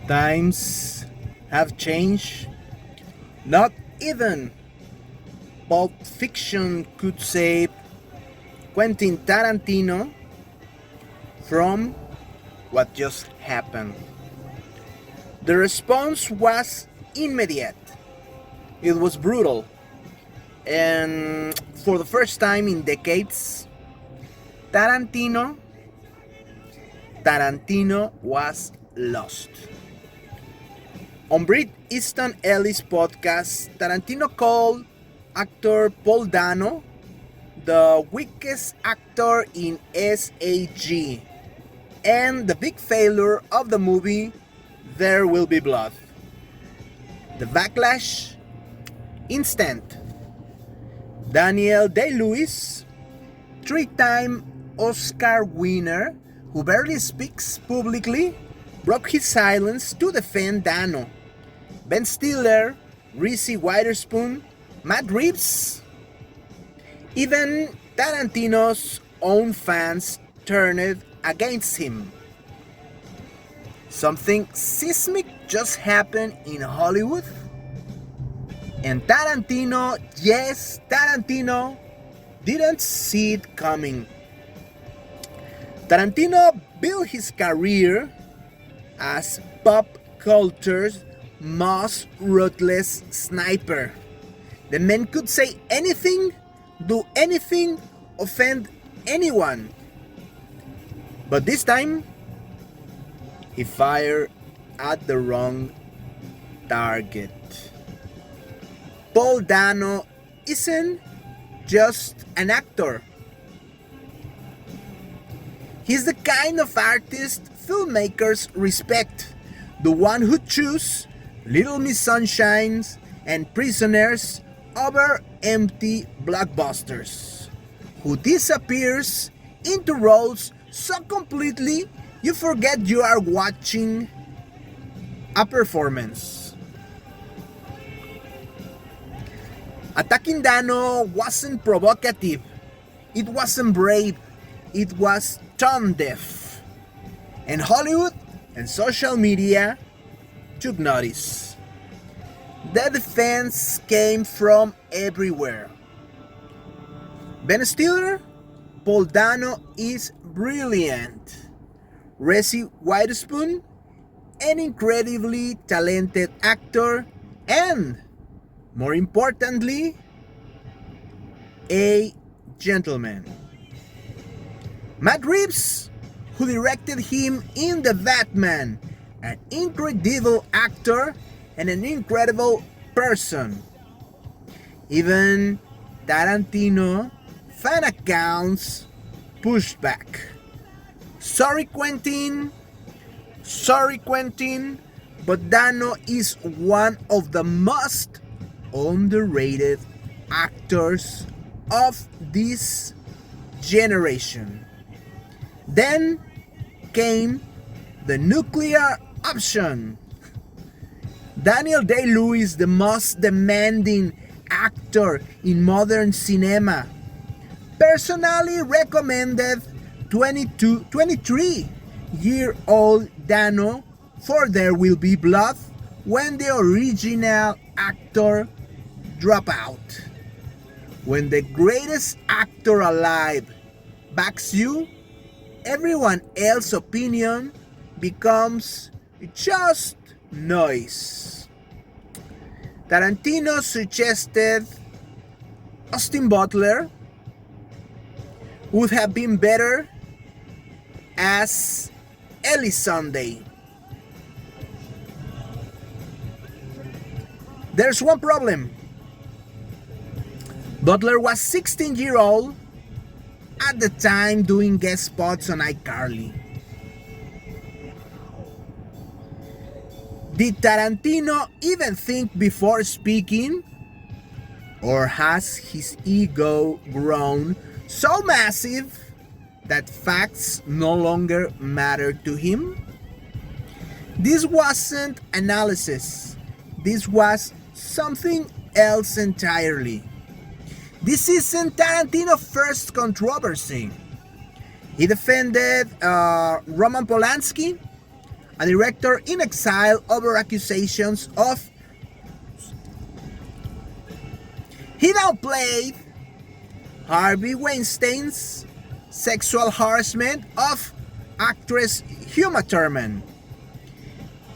Times have changed. Not even Pulp Fiction could save Quentin Tarantino from what just happened. The response was immediate. It was brutal. And for the first time in decades, Tarantino was lost. On Brit Easton Ellis' podcast, Tarantino called actor Paul Dano the weakest actor in SAG and the big failure of the movie There Will Be Blood. The backlash? Instant. Daniel Day-Lewis, three-time Oscar winner who barely speaks publicly, broke his silence to defend Dano. Ben Stiller, Reese Witherspoon, Matt Reeves, even Tarantino's own fans turned against him. Something seismic just happened in Hollywood. And Tarantino, yes, Tarantino, didn't see it coming. Tarantino built his career as pop culture's most ruthless sniper. The man could say anything, do anything, offend anyone. But this time, he fired at the wrong target. Paul Dano isn't just an actor. He's the kind of artist filmmakers respect. The one who chooses Little Miss Sunshines and Prisoners over empty blockbusters. Who disappears into roles so completely you forget you are watching a performance. Attacking Dano wasn't provocative, it wasn't brave, it was tone deaf. And Hollywood and social media took notice. The defense came from everywhere. Ben Stiller, Paul Dano is brilliant. Reese Witherspoon, an incredibly talented actor, and more importantly, a gentleman. Matt Reeves, who directed him in The Batman, an incredible actor and an incredible person. Even Tarantino fan accounts pushed back. Sorry Quentin, but Dano is one of the most underrated actors of this generation. Then came the nuclear option. Daniel Day-Lewis, the most demanding actor in modern cinema, personally recommended 23-year-old Dano for There Will Be Blood when the original actor dropped out. When the greatest actor alive backs you, everyone else's opinion becomes just noise. Tarantino suggested Austin Butler would have been better as Ellie Sunday. There's one problem. Butler was 16-year-old at the time doing guest spots on iCarly. Did Tarantino even think before speaking? Or has his ego grown so massive that facts no longer matter to him? This wasn't analysis. This was something else entirely. This isn't Tarantino's first controversy. He defended Roman Polanski a director in exile over accusations of. He downplayed Harvey Weinstein's sexual harassment of actress Uma Thurman.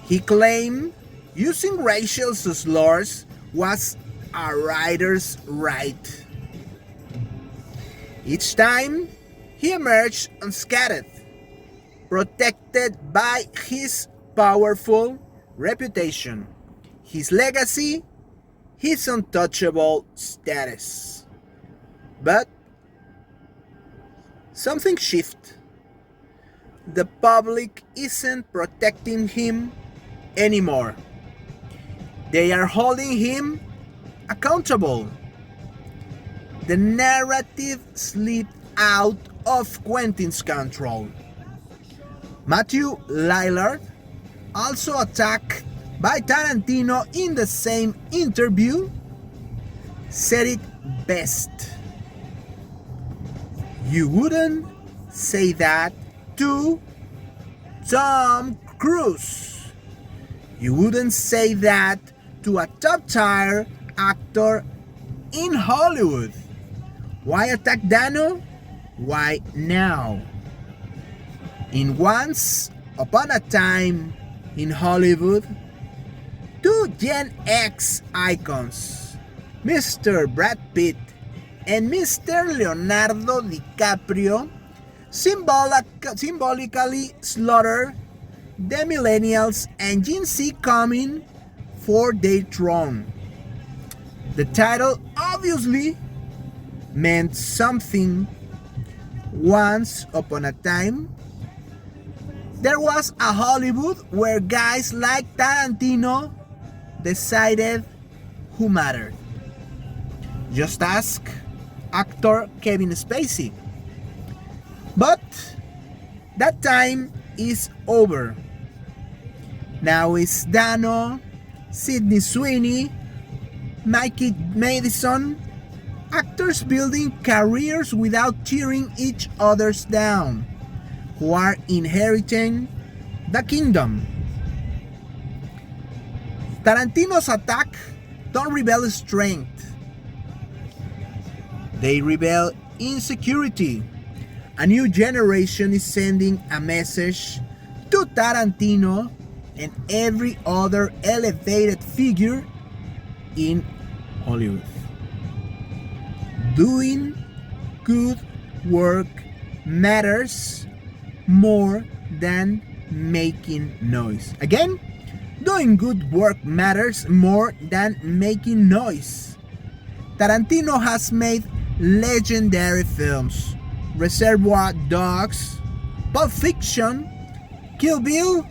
He claimed using racial slurs was a writer's right. Each time, he emerged unscathed, protected by his powerful reputation, his legacy, his untouchable status. But something shifted. The public isn't protecting him anymore. They are holding him accountable. The narrative slipped out of Quentin's control. Matthew Lillard, also attacked by Tarantino in the same interview, said it best. You wouldn't say that to Tom Cruise. You wouldn't say that to a top-tier actor in Hollywood. Why attack Dano? Why now? In Once Upon a Time in Hollywood, two Gen X icons, Mr. Brad Pitt and Mr. Leonardo DiCaprio, symbolically slaughter the millennials and Gen Z coming for their throne. The title obviously meant something. Once upon a time, there was a Hollywood where guys like Tarantino decided who mattered. Just ask actor Kevin Spacey. But that time is over. Now it's Dano, Sydney Sweeney, Mikey Madison, actors building careers without tearing each other's down, who are inheriting the kingdom. Tarantino's attack don't reveal strength. They reveal insecurity. A new generation is sending a message to Tarantino and every other elevated figure in Hollywood. Doing good work matters more than making noise. Again, doing good work matters more than making noise. Tarantino has made legendary films. Reservoir Dogs, Pulp Fiction, Kill Bill,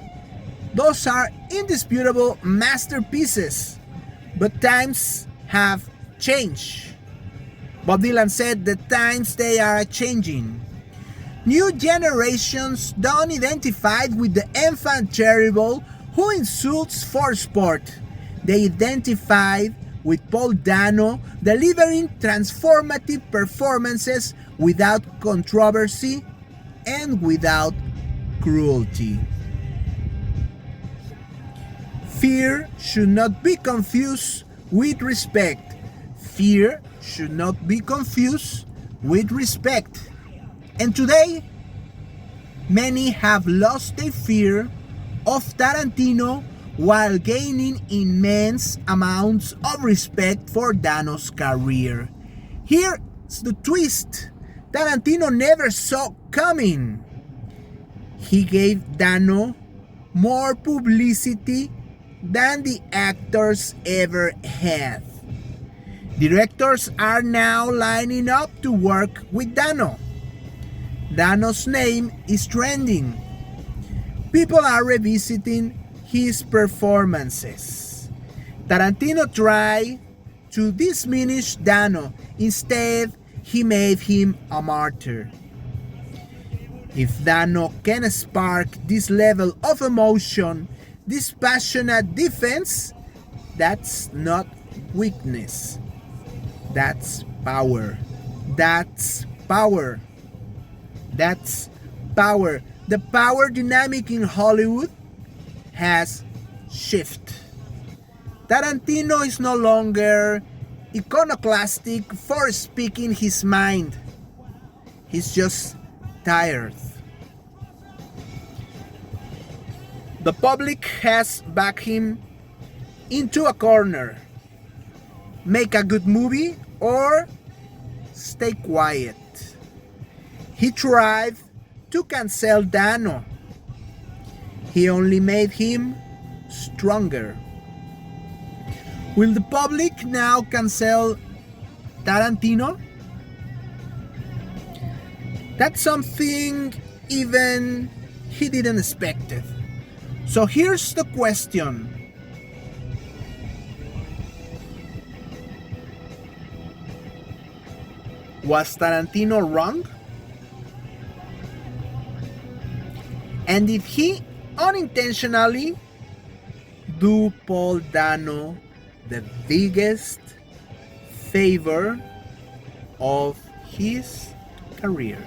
those are indisputable masterpieces. But times have changed. Bob Dylan said the times they are changing. New generations don't identify with the enfant terrible who insults for sport. They identify with Paul Dano delivering transformative performances without controversy and without cruelty. Fear should not be confused with respect. Fear should not be confused with respect. And today, many have lost their fear of Tarantino while gaining immense amounts of respect for Dano's career. Here's the twist Tarantino never saw coming. He gave Dano more publicity than the actors ever had. Directors are now lining up to work with Dano. Dano's name is trending. People are revisiting his performances. Tarantino tried to diminish Dano. Instead, he made him a martyr. If Dano can spark this level of emotion, this passionate defense, that's not weakness. That's power. That's power. That's power. The power dynamic in Hollywood has shifted. Tarantino is no longer iconoclastic for speaking his mind. He's just tired. The public has backed him into a corner. Make a good movie or stay quiet. He tried to cancel Dano. He only made him stronger. Will the public now cancel Tarantino? That's something even he didn't expect it. So here's the question. Was Tarantino wrong? And did he unintentionally do Paul Dano the biggest favor of his career?